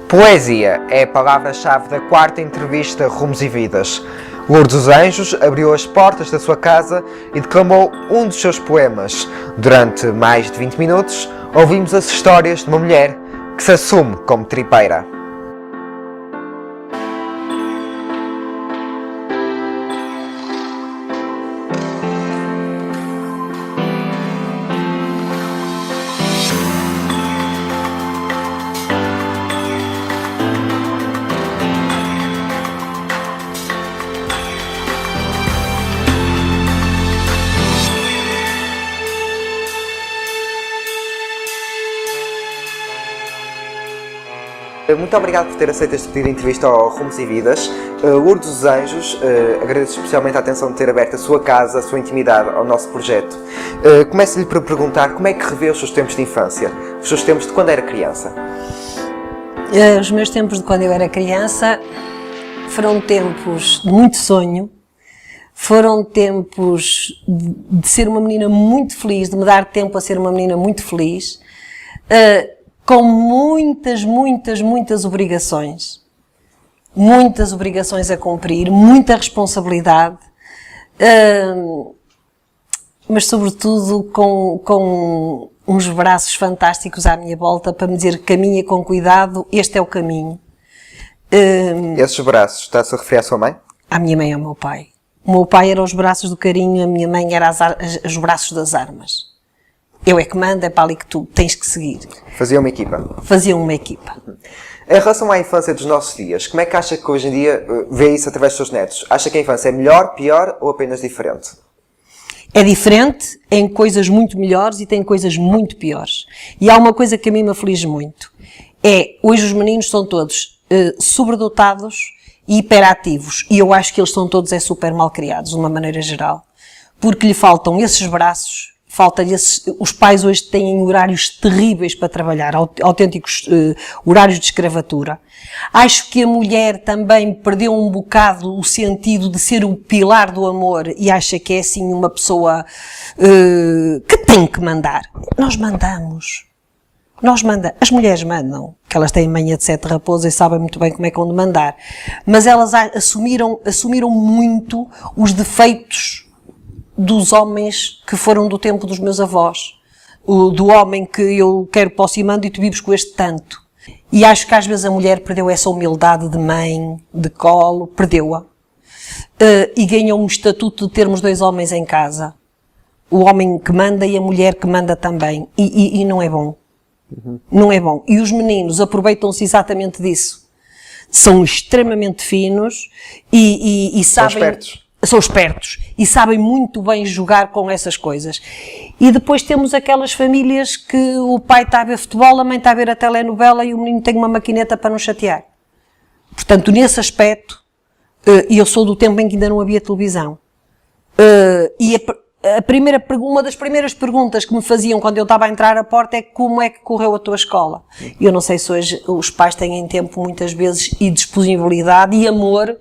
Poesia é a palavra-chave da quarta entrevista Rumos e Vidas. Lourdes dos Anjos abriu as portas da sua casa e declamou um dos seus poemas. Durante mais de 20 minutos, ouvimos as histórias de uma mulher que se assume como tripeira. Muito obrigado por ter aceito este pedido de entrevista ao Rumos e Vidas. Lourdes dos Anjos, agradeço especialmente a atenção de ter aberto a sua casa, a sua intimidade ao nosso projeto. Começo-lhe por perguntar como é que revê os seus tempos de infância, os seus tempos de quando era criança. Os meus tempos de quando eu era criança foram tempos de muito sonho, foram tempos de ser uma menina muito feliz, de me dar tempo a ser uma menina muito feliz, com muitas obrigações. Muitas obrigações a cumprir, muita responsabilidade, mas sobretudo com uns braços fantásticos à minha volta para me dizer que caminha com cuidado, este é o caminho. Esses braços, está-se a referir à sua mãe? À minha mãe e ao meu pai. O meu pai era os braços do carinho, a minha mãe era os braços das armas. Eu é que mando, é para ali que tu tens que seguir. Faziam uma equipa? Faziam uma equipa. Em relação à infância dos nossos dias, como é que acha que hoje em dia vê isso através dos seus netos? Acha que a infância é melhor, pior ou apenas diferente? É diferente em coisas muito melhores e tem coisas muito piores. E há uma coisa que a mim me aflige muito. Hoje os meninos são todos sobredotados e hiperativos. E eu acho que eles são todos super mal criados, de uma maneira geral. Porque lhe faltam esses braços, os pais hoje têm horários terríveis para trabalhar, autênticos horários de escravatura. Acho que a mulher também perdeu um bocado o sentido de ser o pilar do amor e acha que é assim uma pessoa que tem que mandar. Nós mandamos. As mulheres mandam, que elas têm manha de sete raposas e sabem muito bem como é que vão de mandar. Mas elas assumiram muito os defeitos dos homens que foram do tempo dos meus avós. Do homem que eu quero posso e mando e tu vives com este tanto. E acho que às vezes a mulher perdeu essa humildade de mãe, de colo, perdeu-a. E ganhou um estatuto de termos dois homens em casa. O homem que manda e a mulher que manda também. E não é bom. Não é bom. E os meninos aproveitam-se exatamente disso. São extremamente finos e sabem... São espertos. São espertos e sabem muito bem jogar com essas coisas. E depois temos aquelas famílias que o pai está a ver futebol, a mãe está a ver a telenovela e o menino tem uma maquineta para não chatear. Portanto, nesse aspecto, eu sou do tempo em que ainda não havia televisão. E uma das primeiras perguntas que me faziam quando eu estava a entrar à porta é como é que correu a tua escola? E eu não sei se hoje os pais têm tempo muitas vezes e disponibilidade e amor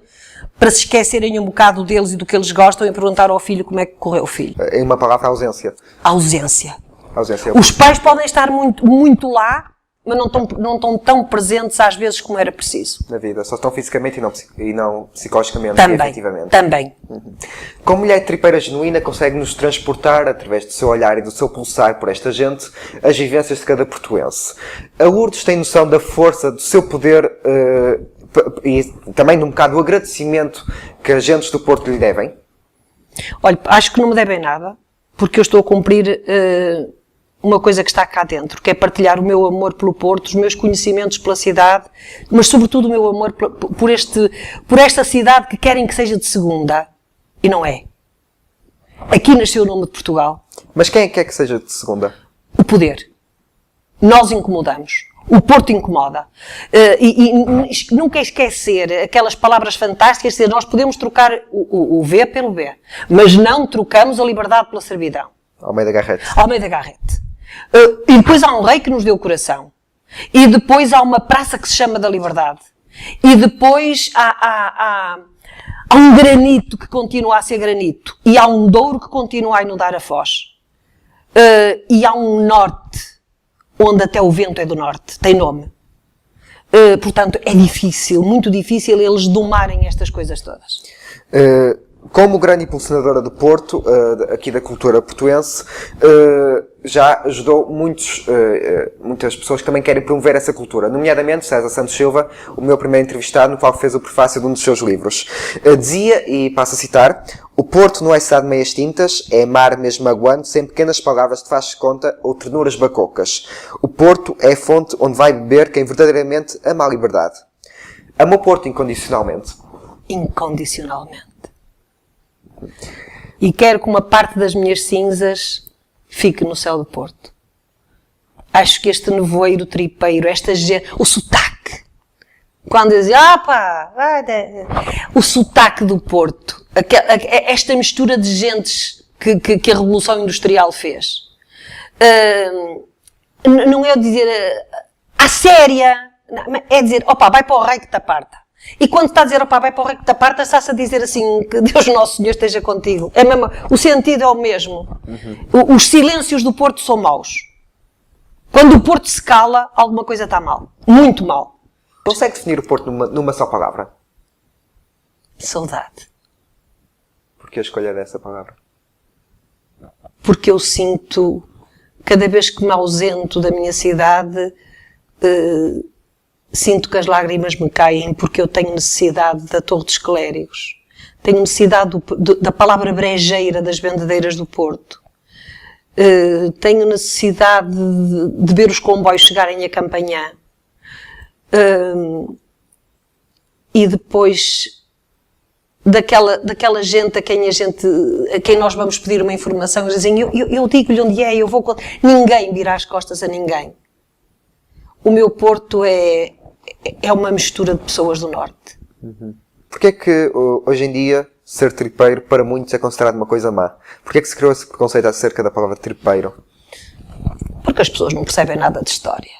para se esquecerem um bocado deles e do que eles gostam e perguntar ao filho como é que correu o filho. Em uma palavra, ausência. Ausência. Ausência. Os pais podem estar muito lá, mas não estão tão presentes às vezes como era preciso. Na vida, só estão fisicamente e não psicologicamente também, e efetivamente. Também. Como mulher tripeira genuína, consegue-nos transportar, através do seu olhar e do seu pulsar por esta gente, as vivências de cada portuense. A Lourdes tem noção da força, do seu poder e também de um bocado do agradecimento que as gentes do Porto lhe devem? Olha, acho que não me devem nada, porque eu estou a cumprir uma coisa que está cá dentro, que é partilhar o meu amor pelo Porto, os meus conhecimentos pela cidade, mas sobretudo o meu amor por esta cidade que querem que seja de segunda. E não é. Aqui nasceu o nome de Portugal. Mas quem é que quer que seja de segunda? O poder. Nós incomodamos. O Porto incomoda. Nunca esquecer aquelas palavras fantásticas de nós podemos trocar o V pelo B, mas não trocamos a liberdade pela servidão. Almeida Garrett. Almeida Garrett. E depois há um rei que nos deu o coração. E depois há uma praça que se chama da Liberdade. E depois há um granito que continua a ser granito. E há um Douro que continua a inundar a Foz. E há um norte onde até o vento é do norte, tem nome. Portanto, é difícil, muito difícil eles domarem estas coisas todas. Como grande impulsionadora do Porto, aqui da cultura portuense, já ajudou muitas pessoas que também querem promover essa cultura, nomeadamente César Santos Silva, o meu primeiro entrevistado, no qual fez o prefácio de um dos seus livros. Dizia, e passo a citar: o Porto não é cidade de meias tintas, é mar mesmo magoando, sem pequenas palavras de faz conta ou ternuras bacocas. O Porto é a fonte onde vai beber quem verdadeiramente ama a liberdade. Ama o Porto incondicionalmente. Incondicionalmente. E quero que uma parte das minhas cinzas fique no céu do Porto. Acho que este nevoeiro tripeiro, esta gente, o sotaque, quando dizem, o sotaque do Porto, esta mistura de gentes que a Revolução Industrial fez, não é dizer à séria, é dizer, vai para o rei que te aparta. E quando está a dizer, vai para o rei que te aparta, está-se a dizer assim, que Deus Nosso Senhor esteja contigo. É mesmo, o sentido é o mesmo. Os silêncios do Porto são maus. Quando o Porto se cala, alguma coisa está mal. Muito mal. Consegue definir o Porto numa só palavra? Saudade. Porquê a escolha dessa palavra? Porque eu sinto, cada vez que me ausento da minha cidade, sinto que as lágrimas me caem porque eu tenho necessidade da Torre dos Clérigos. Tenho necessidade da palavra brejeira das vendedeiras do Porto. Tenho necessidade de ver os comboios chegarem a Campanhã. E depois daquela gente a quem nós vamos pedir uma informação, eles dizem, eu digo-lhe onde é, eu vou... Ninguém vira as costas a ninguém. O meu Porto é uma mistura de pessoas do Norte. Porquê é que hoje em dia ser tripeiro para muitos é considerado uma coisa má? Porquê é que se criou esse preconceito acerca da palavra tripeiro? Porque as pessoas não percebem nada de história.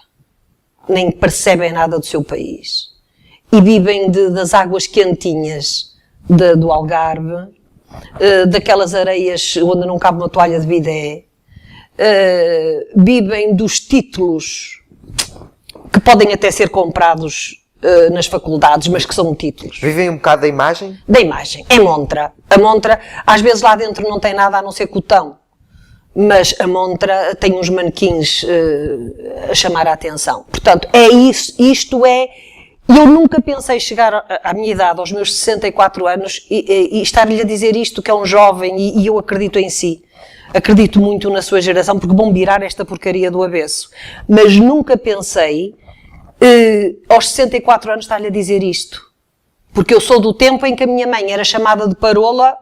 Nem percebem nada do seu país. E vivem das águas quentinhas do Algarve, daquelas areias onde não cabe uma toalha de bidé, vivem dos títulos que podem até ser comprados nas faculdades, mas que são títulos. Vivem um bocado da imagem? Da imagem. É montra. A montra, às vezes lá dentro não tem nada a não ser cotão, mas a montra tem uns manequins a chamar a atenção. Portanto, é isso, isto é... Eu nunca pensei chegar à minha idade, aos meus 64 anos, e estar-lhe a dizer isto, que é um jovem, e eu acredito em si. Acredito muito na sua geração, porque vão virar esta porcaria do avesso. Mas nunca pensei, aos 64 anos, estar-lhe a dizer isto. Porque eu sou do tempo em que a minha mãe era chamada de parola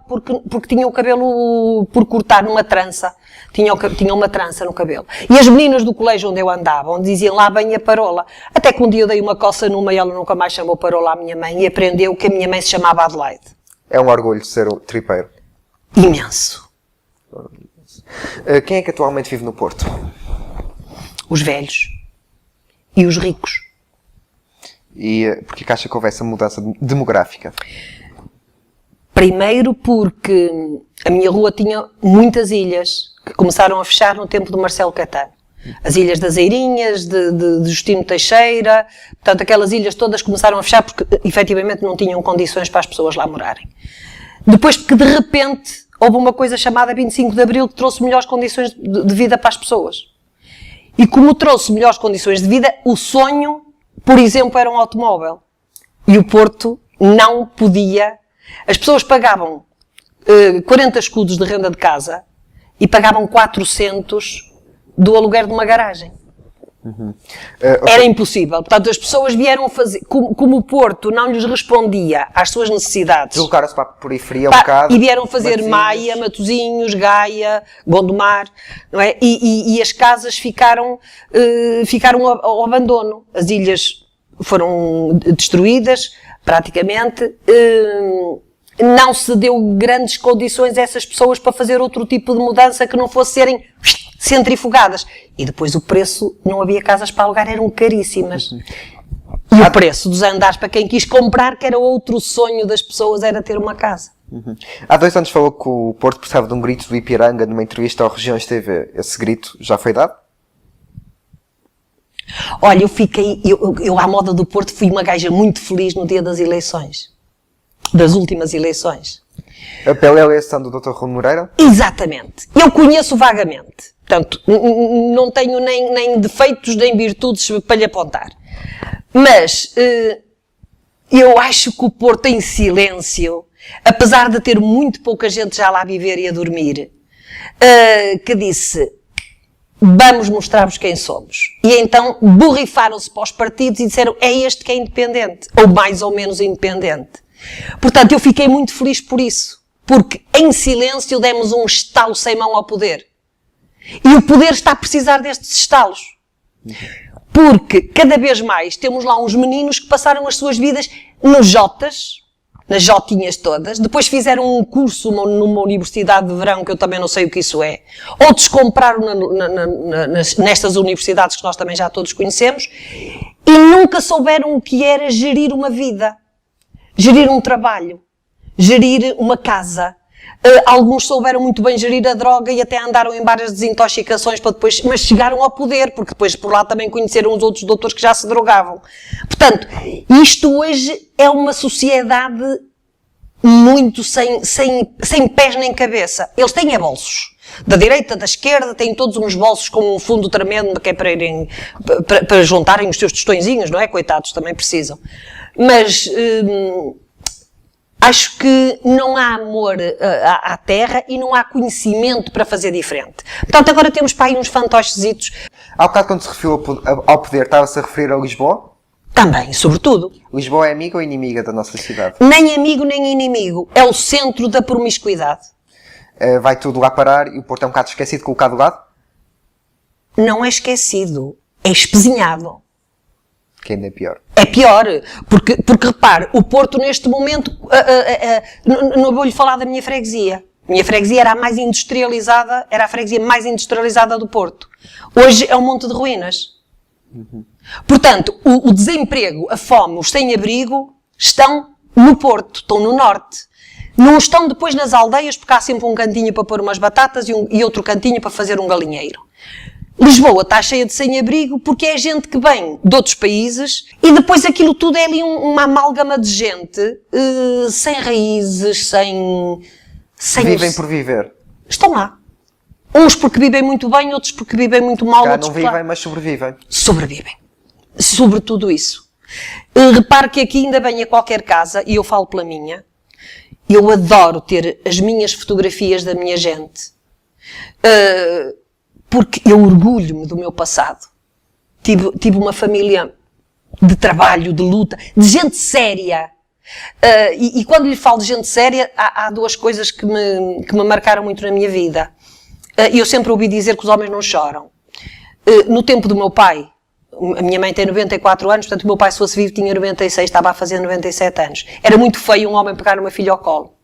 porque tinha o cabelo por cortar numa trança. Tinha uma trança no cabelo. E as meninas do colégio onde eu andava, onde diziam lá bem a parola. Até que um dia eu dei uma coça numa e ela nunca mais chamou parola à minha mãe e aprendeu que a minha mãe se chamava Adelaide. É um orgulho ser um tripeiro. Imenso. Quem é que atualmente vive no Porto? Os velhos. E os ricos. E porquê que acha que houve essa mudança demográfica? Primeiro porque a minha rua tinha muitas ilhas que começaram a fechar no tempo do Marcelo Caetano. As ilhas das Eirinhas, de Justino Teixeira, portanto aquelas ilhas todas começaram a fechar porque efetivamente não tinham condições para as pessoas lá morarem. Depois que de repente houve uma coisa chamada 25 de Abril que trouxe melhores condições de vida para as pessoas. E como trouxe melhores condições de vida, o sonho, por exemplo, era um automóvel. E o Porto não podia... As pessoas pagavam 40 escudos de renda de casa e pagavam 400 do aluguer de uma garagem. Era impossível. Portanto, as pessoas vieram fazer... Como o Porto não lhes respondia às suas necessidades... Deslocaram-se para a periferia um bocado. E vieram fazer Maia, Matosinhos, Gaia, Gondomar, não é? E as casas ficaram ao abandono. As ilhas foram destruídas, praticamente. Não se deu grandes condições a essas pessoas para fazer outro tipo de mudança que não fosse serem centrifugadas. E depois o preço, não havia casas para alugar, eram caríssimas. E o preço dos andares para quem quis comprar, que era outro sonho das pessoas, era ter uma casa. Há 2 anos falou que o Porto precisava de um grito do Ipiranga numa entrevista ao Regiões TV. Esse grito já foi dado? Olha, eu à moda do Porto fui uma gaja muito feliz no dia das eleições. Das últimas eleições. Pela eleição do Dr. Rui Moreira? Exatamente. Eu conheço vagamente. Portanto, não tenho nem defeitos nem virtudes para lhe apontar. Mas eu acho que o Porto em silêncio, apesar de ter muito pouca gente já lá a viver e a dormir, que disse, vamos mostrar-vos quem somos. E então borrifaram-se para os partidos e disseram, é este que é independente, ou mais ou menos independente. Portanto, eu fiquei muito feliz por isso, porque em silêncio demos um estalo sem mão ao poder. E o poder está a precisar destes estalos. Porque cada vez mais temos lá uns meninos que passaram as suas vidas nos Jotas, nas Jotinhas todas, depois fizeram um curso numa universidade de verão, que eu também não sei o que isso é, outros compraram nestas universidades que nós também já todos conhecemos, e nunca souberam o que era gerir uma vida, gerir um trabalho, gerir uma casa. Alguns souberam muito bem gerir a droga e até andaram em várias desintoxicações para depois, mas chegaram ao poder, porque depois por lá também conheceram os outros doutores que já se drogavam. Portanto, isto hoje é uma sociedade muito sem pés nem cabeça. Eles têm bolsos. Da direita, da esquerda, têm todos uns bolsos com um fundo tremendo que é para juntarem os seus tostõezinhos, não é? Coitados, também precisam. Mas acho que não há amor à terra e não há conhecimento para fazer diferente. Portanto, agora temos para aí uns fantochezitos. Há bocado, quando se referiu ao poder, estava-se a referir a Lisboa? Também, sobretudo. Lisboa é amiga ou inimiga da nossa cidade? Nem amigo, nem inimigo. É o centro da promiscuidade. Vai tudo lá parar e o Porto é um bocado esquecido, colocado de lado? Não é esquecido. É espezinhado. Que ainda é pior. É pior, porque repare, o Porto neste momento, não vou-lhe falar da minha freguesia. A minha freguesia era a mais industrializada, era a freguesia mais industrializada do Porto. Hoje é um monte de ruínas. Portanto, o desemprego, a fome, os sem-abrigo estão no Porto, estão no Norte. Não estão depois nas aldeias, porque há sempre um cantinho para pôr umas batatas e outro cantinho para fazer um galinheiro. Lisboa está cheia de sem-abrigo porque é gente que vem de outros países e depois aquilo tudo é ali uma amálgama de gente sem raízes, sem... Vivem por viver. Estão lá. Uns porque vivem muito bem, outros porque vivem muito mal. Cá não vivem, mas sobrevivem. Sobrevivem. Sobre tudo isso. Repare que aqui ainda bem a qualquer casa, e eu falo pela minha, eu adoro ter as minhas fotografias da minha gente. Porque eu orgulho-me do meu passado. Tive uma família de trabalho, de luta, de gente séria. E quando lhe falo de gente séria, há duas coisas que me marcaram muito na minha vida. Eu sempre ouvi dizer que os homens não choram. No tempo do meu pai, a minha mãe tem 94 anos, portanto o meu pai, se fosse vivo, tinha 96, estava a fazer 97 anos. Era muito feio um homem pegar uma filha ao colo.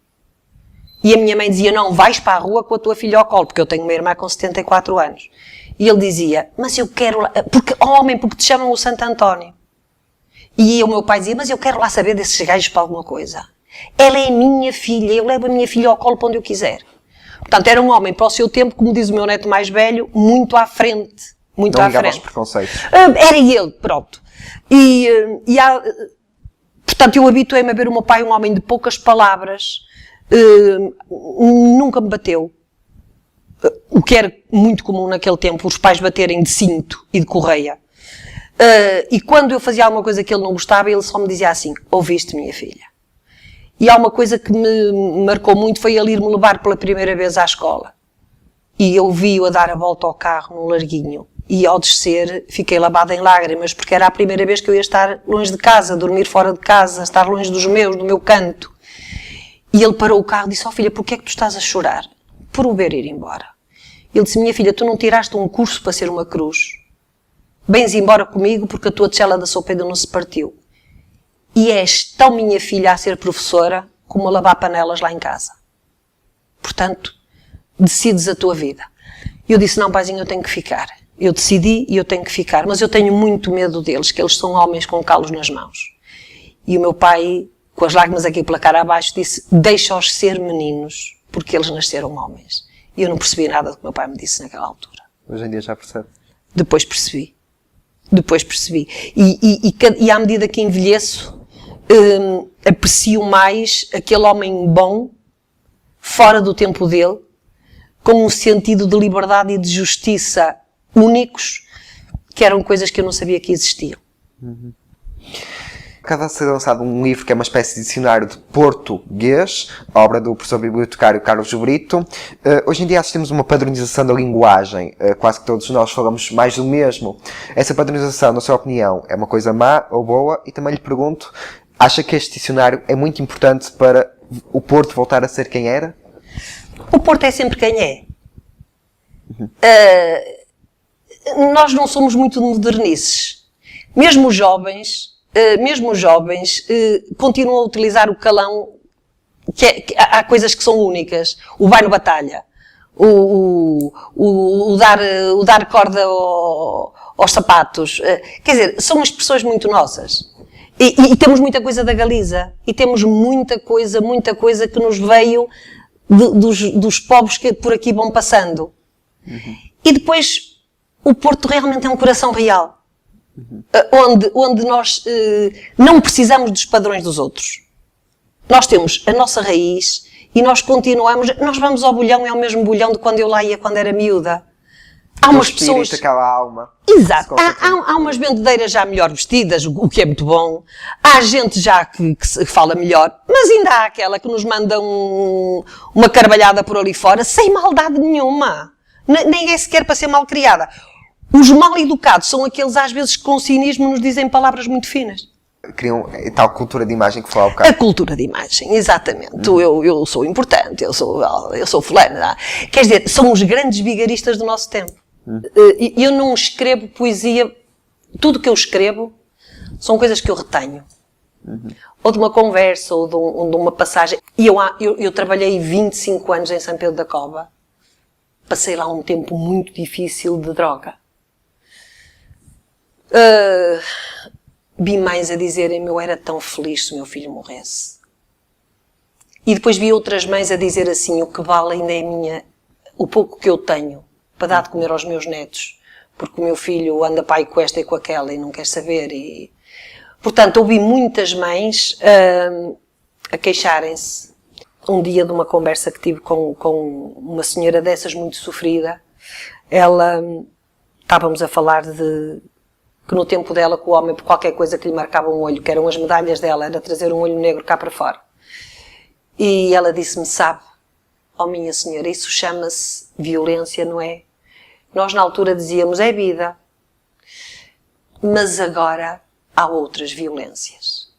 E a minha mãe dizia, não, vais para a rua com a tua filha ao colo, porque eu tenho uma irmã com 74 anos. E ele dizia, mas eu quero lá, porque te chamam o Santo António. E o meu pai dizia, mas eu quero lá saber desses gajos para alguma coisa. Ela é minha filha, eu levo a minha filha ao colo para onde eu quiser. Portanto, era um homem para o seu tempo, como diz o meu neto mais velho, muito à frente. Muito não à ligava frente. aos preconceitos. Era ele, pronto. Portanto, eu habituei-me a ver o meu pai um homem de poucas palavras, nunca me bateu. O que era muito comum naquele tempo, os pais baterem de cinto e de correia. E quando eu fazia alguma coisa que ele não gostava, ele só me dizia assim, ouviste, minha filha? E há uma coisa que me marcou muito, foi ele ir-me levar pela primeira vez à escola. E eu vi-o a dar a volta ao carro no larguinho. E ao descer, fiquei lavada em lágrimas, porque era a primeira vez que eu ia estar longe de casa, dormir fora de casa, estar longe dos meus, do meu canto. E ele parou o carro e disse, ó filha, porquê é que tu estás a chorar? Por o ver ir embora. Ele disse, minha filha, tu não tiraste um curso para ser uma cruz. Vens embora comigo porque a tua tigela da sopa ainda não se partiu. E és tão minha filha a ser professora como a lavar panelas lá em casa. Portanto, decides a tua vida. E eu disse, não, paizinho, eu tenho que ficar. Eu decidi e eu tenho que ficar, mas eu tenho muito medo deles, que eles são homens com calos nas mãos. E o meu pai, com as lágrimas aqui pela cara abaixo, disse, deixa-os ser meninos, porque eles nasceram homens. E eu não percebi nada do que o meu pai me disse naquela altura. Hoje em dia já percebe. Depois percebi. Depois percebi. E à medida que envelheço, aprecio mais aquele homem bom, fora do tempo dele, com um sentido de liberdade e de justiça únicos, que eram coisas que eu não sabia que existiam. Acaba de ser lançado um livro que é uma espécie de dicionário de português, obra do professor bibliotecário Carlos Brito. Hoje em dia assistimos uma padronização da linguagem, quase que todos nós falamos mais do mesmo. Essa padronização, na sua opinião, é uma coisa má ou boa? E também lhe pergunto, acha que este dicionário é muito importante para o Porto voltar a ser quem era? O Porto é sempre quem é. Nós não somos muito modernices. Mesmo os jovens continuam a utilizar o calão, há coisas que são únicas. O vai no batalha, o dar corda aos sapatos. Quer dizer, são expressões muito nossas. E temos muita coisa da Galiza. E temos muita coisa que nos veio dos povos que por aqui vão passando. E depois, o Porto realmente é um coração real. Onde nós não precisamos dos padrões dos outros. Nós temos a nossa raiz e nós continuamos, nós vamos ao bolhão, é o mesmo bolhão de quando eu lá ia quando era miúda. Há umas pessoas... aquela alma. Exato. Há umas vendedeiras já melhor vestidas, o que é muito bom. Há gente já que fala melhor, mas ainda há aquela que nos manda uma carvalhada por ali fora, sem maldade nenhuma. Nem é sequer para ser mal criada. Os mal educados são aqueles, às vezes, que com cinismo nos dizem palavras muito finas. Criam tal cultura de imagem que falou há bocado. A cultura de imagem, exatamente. Eu sou importante, eu sou fulano. Quer dizer, são os grandes vigaristas do nosso tempo. Eu não escrevo poesia, tudo que eu escrevo são coisas que eu retenho. Ou de uma conversa, ou de uma passagem. E eu trabalhei 25 anos em São Pedro da Cova. Passei lá um tempo muito difícil de droga. Vi mães a dizerem-me, eu era tão feliz se o meu filho morresse. E depois vi outras mães a dizer assim, o que vale ainda é o pouco que eu tenho para dar de comer aos meus netos, porque o meu filho anda pai com esta e com aquela e não quer saber. Portanto, ouvi muitas mães a queixarem-se. Um dia de uma conversa que tive com uma senhora dessas muito sofrida, estávamos a falar que no tempo dela, que o homem, por qualquer coisa que lhe marcava um olho, que eram as medalhas dela, era trazer um olho negro cá para fora. E ela disse-me, sabe, minha senhora, isso chama-se violência, não é? Nós na altura dizíamos, é vida. Mas agora há outras violências.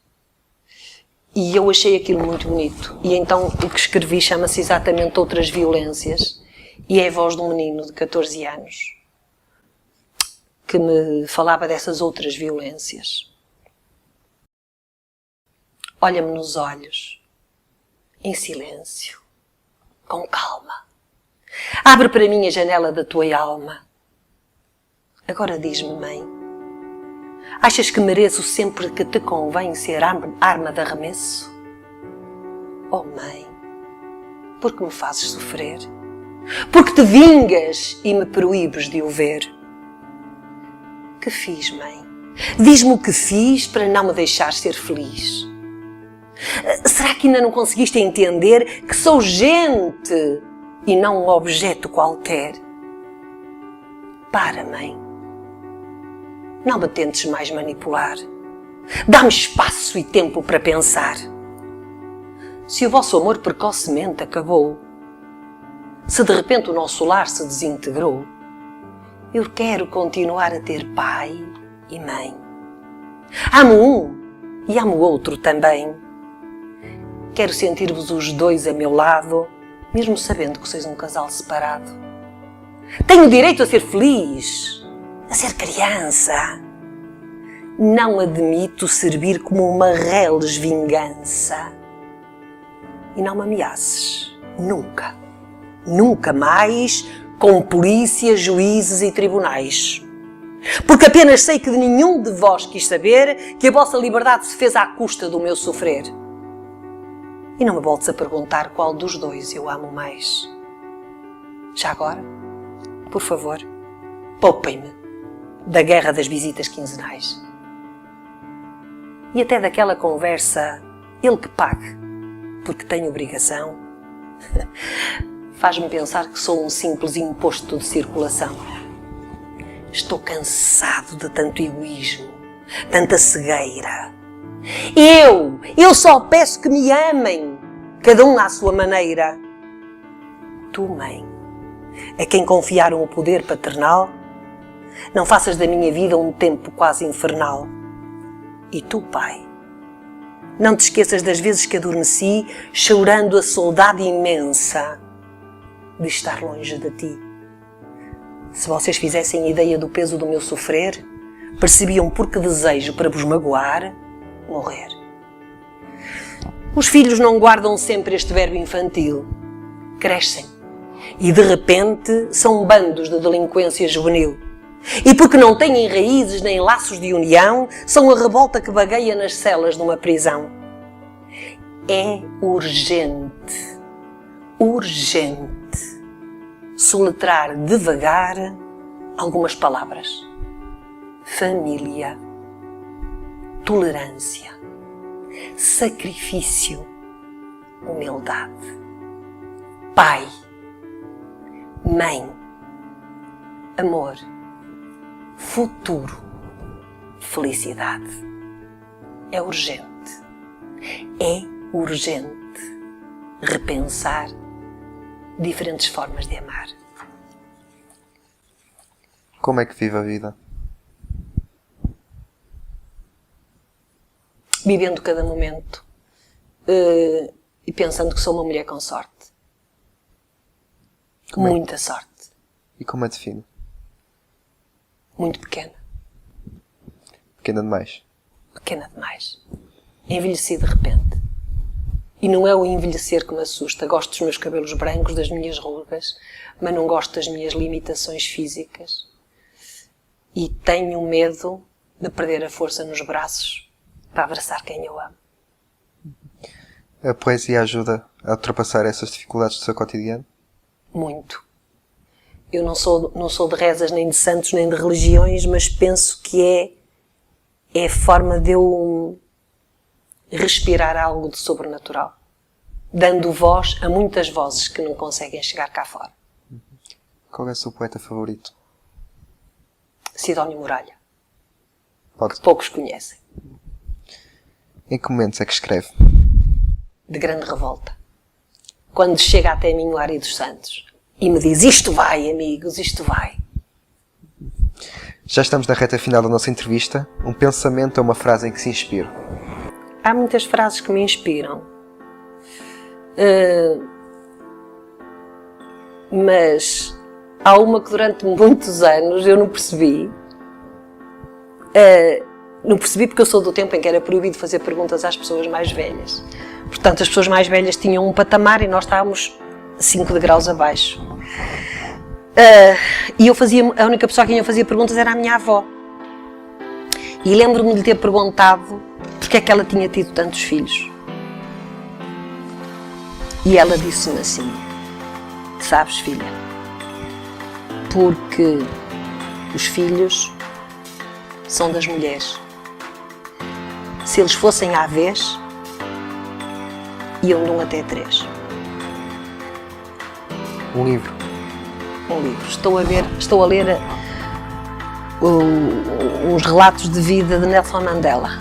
E eu achei aquilo muito bonito. E então o que escrevi chama-se exatamente Outras Violências. E é a voz de um menino de 14 anos que me falava dessas outras violências. Olha-me nos olhos, em silêncio, com calma. Abre para mim a janela da tua alma. Agora diz-me, mãe, achas que mereço sempre que te convém ser arma de arremesso? Oh, mãe, por que me fazes sofrer? Porque te vingas e me proíbes de o ver? Que fiz, mãe? Diz-me o que fiz para não me deixar ser feliz. Será que ainda não conseguiste entender que sou gente e não um objeto qualquer? Para, mãe. Não me tentes mais manipular. Dá-me espaço e tempo para pensar. Se o vosso amor precocemente acabou, se de repente o nosso lar se desintegrou, eu quero continuar a ter pai e mãe. Amo um e amo o outro também. Quero sentir-vos os dois a meu lado, mesmo sabendo que sois um casal separado. Tenho direito a ser feliz, a ser criança. Não admito servir como uma reles vingança. E não me ameaces, nunca, nunca mais, com polícia, juízes e tribunais. Porque apenas sei que de nenhum de vós quis saber que a vossa liberdade se fez à custa do meu sofrer. E não me voltes a perguntar qual dos dois eu amo mais. Já agora, por favor, poupem-me da guerra das visitas quinzenais. E até daquela conversa, ele que pague, porque tem obrigação, faz-me pensar que sou um simples imposto de circulação. Estou cansado de tanto egoísmo, tanta cegueira. Eu só peço que me amem, cada um à sua maneira. Tu, mãe, a quem confiaram o poder paternal, não faças da minha vida um tempo quase infernal. E tu, pai, não te esqueças das vezes que adormeci, chorando a saudade imensa de estar longe de ti. Se vocês fizessem ideia do peso do meu sofrer, percebiam por que desejo para vos magoar, morrer. Os filhos não guardam sempre este verbo infantil. Crescem e, de repente, são bandos de delinquência juvenil. E porque não têm raízes nem laços de união, são a revolta que vagueia nas celas de uma prisão. É urgente, soletrar devagar algumas palavras. Família, tolerância, sacrifício, humildade, pai, mãe, amor, futuro, felicidade. É urgente repensar diferentes formas de amar. Como é que vive a vida? Vivendo cada momento e pensando que sou uma mulher com sorte. Muita sorte. E como a define? Muito pequena. Pequena demais. Pequena demais. Envelheci de repente. E não é o envelhecer que me assusta. Gosto dos meus cabelos brancos, das minhas rugas, mas não gosto das minhas limitações físicas. E tenho medo de perder a força nos braços para abraçar quem eu amo. A poesia ajuda a ultrapassar essas dificuldades do seu cotidiano? Muito. Eu não sou de rezas, nem de santos, nem de religiões, mas penso que é a forma de eu respirar algo de sobrenatural, dando voz a muitas vozes que não conseguem chegar cá fora. Qual é o seu poeta favorito? Sidónio Muralha. Pode. Que poucos conhecem. Em que momentos é que escreve? De grande revolta. Quando chega até mim o Ari dos Santos e me diz: isto vai, amigos, isto vai. Já estamos na reta final da nossa entrevista. Um pensamento ou uma frase em que se inspira? Há muitas frases que me inspiram. Mas há uma que durante muitos anos eu não percebi. Não percebi porque eu sou do tempo em que era proibido fazer perguntas às pessoas mais velhas. Portanto, as pessoas mais velhas tinham um patamar e nós estávamos 5 degraus abaixo. E a única pessoa a quem eu fazia perguntas era a minha avó. E lembro-me de lhe ter perguntado porque é que ela tinha tido tantos filhos. E ela disse-me assim: sabes, filha, porque os filhos são das mulheres. Se eles fossem à vez, iam de 1 até 3. Um livro. Um livro. Estou a ler uns relatos de vida de Nelson Mandela.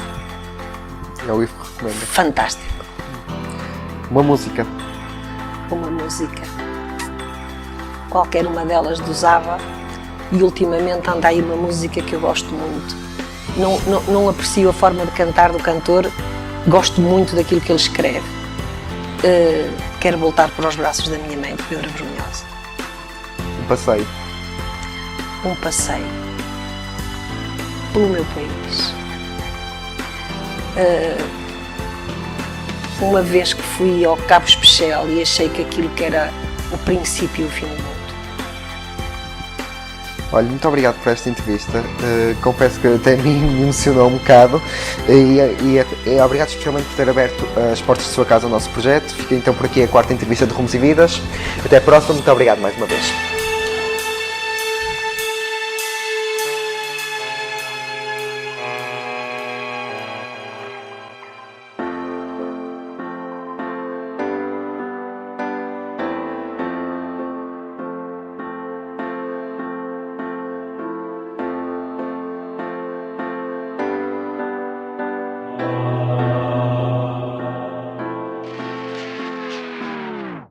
É o livro que recomenda. Fantástico. Uma música. Uma música. Qualquer uma delas do Zava. E ultimamente anda aí uma música que eu gosto muito. Não aprecio a forma de cantar do cantor. Gosto muito daquilo que ele escreve. Quero voltar para os braços da minha mãe, de Pedro Brunhosa. Um passeio. Um passeio pelo meu país. Uma vez que fui ao Cabo Especial e achei que aquilo que era o princípio e o fim do mundo. Olha, muito obrigado por esta entrevista. Confesso que até me emocionou um bocado e obrigado especialmente por ter aberto as portas de sua casa ao nosso projeto. Fica então por aqui a 4ª entrevista de Rumos e Vidas. Até a próxima, muito obrigado mais uma vez.